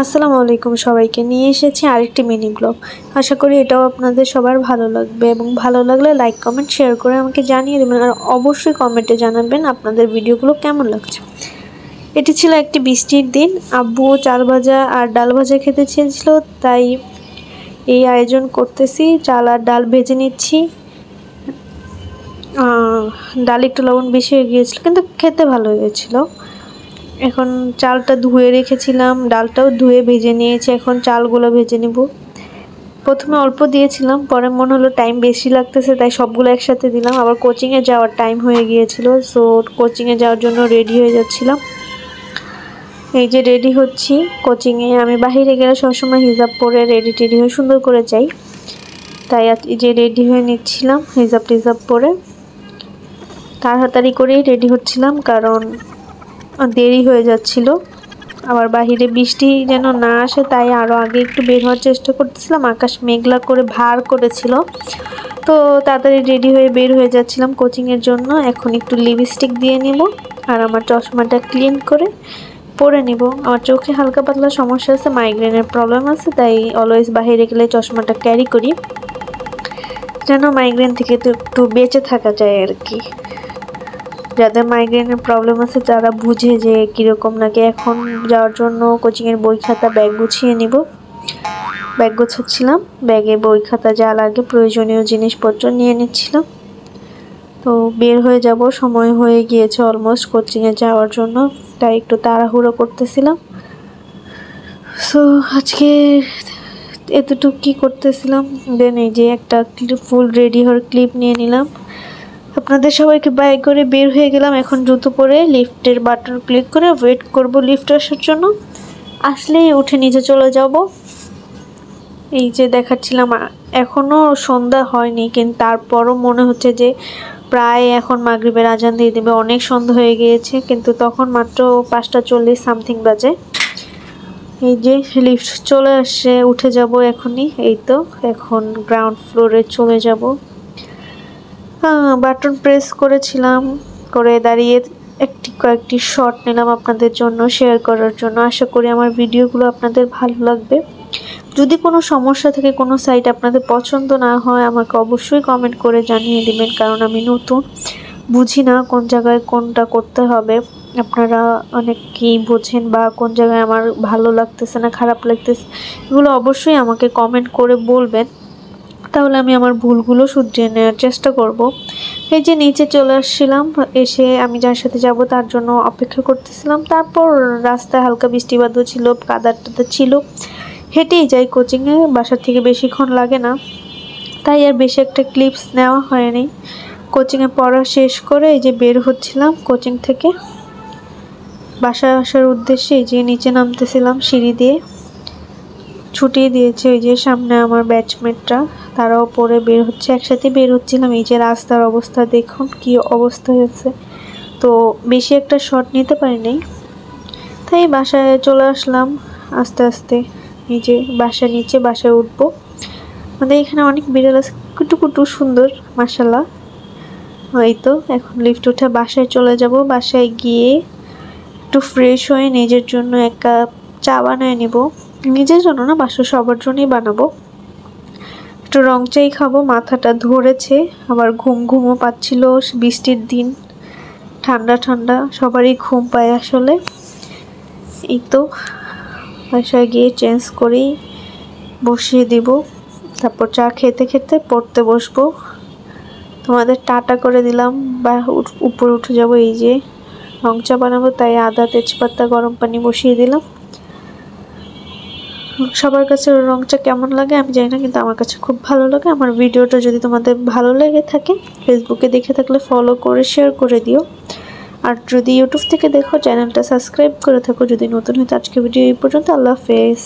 আসসালামু আলাইকুম সবাইকে নিয়ে এসেছি আরেকটি মিনি ব্লগ। আশা করি এটাও আপনাদের সবার ভালো লাগবে এবং ভালো লাগলে লাইক কমেন্ট শেয়ার করে আমাকে জানিয়ে দেবেন আর অবশ্যই কমেন্টে জানাবেন আপনাদের ভিডিওগুলো কেমন লাগছে। এটি ছিল একটি বৃষ্টির দিন, আব্বু চাল ভাজা আর ডাল ভাজা খেতে চেয়েছিল, তাই এই আয়োজন করতেছি। চাল আর ডাল ভেজে নিচ্ছি। ডাল একটু লবণ বেশি হয়ে গিয়েছিল কিন্তু খেতে ভালো হয়েছিল। এখন চালটা ধুয়ে রেখেছিলাম, ডালটাও ধুয়ে ভেজে নিয়েছি। এখন চালগুলো ভেজে নেব। প্রথমে অল্প দিয়েছিলাম, পরে মনে হলো টাইম বেশি লাগতেছে, তাই সবগুলো একসাথে দিলাম। আবার কোচিংয়ে যাওয়ার টাইম হয়ে গিয়েছিল, সো কোচিংয়ে যাওয়ার জন্য রেডি হয়ে যাচ্ছিলাম। এই যে রেডি হচ্ছি কোচিংয়ে। আমি বাহিরে গেলে সবসময় হিজাব পরে রেডি টেডি হয়ে সুন্দর করে যাই, তাই এই যে রেডি হয়ে নিচ্ছিলাম হিজাব টিজাব পরে। তাড়াতাড়ি করেই রেডি হচ্ছিলাম কারণ দেরি হয়ে যাচ্ছিল। আবার বাহিরে বৃষ্টি যেন না আসে, তাই আরও আগে একটু বের হওয়ার চেষ্টা করতেছিলাম। আকাশ মেঘলা করে ভার করেছিল, তো তাড়াতাড়ি রেডি হয়ে বের হয়ে যাচ্ছিলাম কোচিংয়ের জন্য। এখন একটু লিপস্টিক দিয়ে নেব আর আমার চশমাটা ক্লিন করে পরে নিব। আমার চোখে হালকা পাতলা সমস্যা আছে, মাইগ্রেনের প্রবলেম আছে, তাই অলওয়েজ বাইরে গেলে চশমাটা ক্যারি করি যেন মাইগ্রেন থেকে তো একটু বেঁচে থাকা যায় আর কি। যাদের মাইগ্রেনের প্রবলেম আছে তারা বুঝে যে কীরকম লাগে। এখন যাওয়ার জন্য কোচিংয়ের বই খাতা ব্যাগ গুছিয়ে নিব। ব্যাগ গোছাচ্ছিলাম, ব্যাগে বই খাতা যা লাগে প্রয়োজনীয় জিনিসপত্র নিয়ে নিচ্ছিলাম। তো বের হয়ে যাব, সময় হয়ে গিয়েছে অলমোস্ট কোচিংয়ে যাওয়ার জন্য, তাই একটু তাড়াহুড়ো করতেছিলাম। সো আজকে এতটুকু কী করতেছিলাম, দেন এই যে একটা ফুল রেডি হওয়ার ক্লিপ নিয়ে নিলাম। আপনাদের সবাইকে বাই করে বের হয়ে গেলাম। এখন জুতো পরে লিফটের বাটন ক্লিক করে ওয়েট করব লিফট আসার জন্য। আসলেই উঠে নিচে চলে যাব। এই যে দেখাচ্ছিলাম, এখনও সন্ধ্যা হয়নি, কিন্তু তারপরও মনে হচ্ছে যে প্রায় এখন মাগরিবের আজান দিয়ে দেবে। অনেক সন্ধ্যা হয়ে গিয়েছে, কিন্তু তখন মাত্র 5:40 সামথিং বাজে। এই যে লিফট চলে আসছে, উঠে যাব এখনই। এই তো এখন গ্রাউন্ড ফ্লোরে চলে যাব। বাটন প্রেস করেছিলাম, করে দাঁড়িয়ে কয়েকটি শট নিলাম আপনাদের জন্য শেয়ার করার জন্য। আশা করি আমার ভিডিওগুলো আপনাদের ভালো লাগবে। যদি কোনো সমস্যা থাকে, কোনো সাইট আপনাদের পছন্দ না হয়, আমাকে অবশ্যই কমেন্ট করে জানিয়ে দিবেন, কারণ আমি নতুন, বুঝি না কোন জায়গায় কোনটা করতে হবে। আপনারা অনেকেই বোঝেন বা কোন জায়গায় আমার ভালো লাগতেছে না খারাপ লাগতেছে, এগুলো অবশ্যই আমাকে কমেন্ট করে বলবেন, তাহলে আমি আমার ভুলগুলো শুধরিয়ে নেওয়ার চেষ্টা করব। এই যে নিচে চলে আসছিলাম, এসে আমি যার সাথে যাব তার জন্য অপেক্ষা করতেছিলাম। তারপর রাস্তায় হালকা বৃষ্টি বাদল ছিল, কাদা টাদা ছিল। হেঁটেই যাই কোচিংয়ে, বাসার থেকে বেশিক্ষণ লাগে না, তাই আর বেশি একটা ক্লিপস নেওয়া হয়নি। কোচিংয়ে পড়া শেষ করে এই যে বের হচ্ছিলাম কোচিং থেকে বাসায় আসার উদ্দেশ্যে। এই যে নিচে নামতেছিলাম সিঁড়ি দিয়ে, ছুটিয়ে দিয়েছে ওই যে সামনে আমার ব্যাচমেটরা, তারাও পরে বের হচ্ছে, একসাথে বের হচ্ছিলাম। এই যে রাস্তার অবস্থা দেখুন কি অবস্থা হয়েছে, তো বেশি একটা শট নিতে পারিনি, তাই বাসায় চলে আসলাম আস্তে আস্তে। এই যে বাসার নিচে, বাসায় উঠবো। আমাদের এখানে অনেক বিড়াল আছে, কুটু কুটু সুন্দর মাশাল্লাহ। এই তো এখন লিফট উঠে বাসায় চলে যাব। বাসায় গিয়ে একটু ফ্রেশ হয়ে নিজের জন্য এক কাপ চা বানিয়ে নেব। নিজের জন্য না, বাসার সবার জন্যই বানাবো। একটু রং চাই খাবো, মাথাটা ধরেছে, আবার ঘুম ঘুমও পাচ্ছিল। বৃষ্টির দিন, ঠান্ডা ঠান্ডা, সবারই ঘুম পায় আসলে। এই তো বাসায় গিয়ে চেঞ্জ করেই বসিয়ে দিব, তারপর চা খেতে খেতে পড়তে বসবো। তোমাদের টাটা করে দিলাম, বা উপরে উঠে যাব। এই যে রং চা বানাবো, তাই আদা তেজপাতা গরম পানি বসিয়ে দিলাম। সবার কাছে রং চা কেমন লাগে আমি জানি না, কিন্তু আমার কাছে খুব ভালো লাগে। আমার ভিডিওটা যদি তোমাদের ভালো লেগে থাকে, ফেসবুকে দেখে থাকলে ফলো করে শেয়ার করে দিও, আর যদি ইউটিউব থেকে দেখো চ্যানেলটা সাবস্ক্রাইব করে থাকো যদি নতুন হয়তো। আজকে ভিডিও এই পর্যন্ত, আল্লাহ হাফেজ।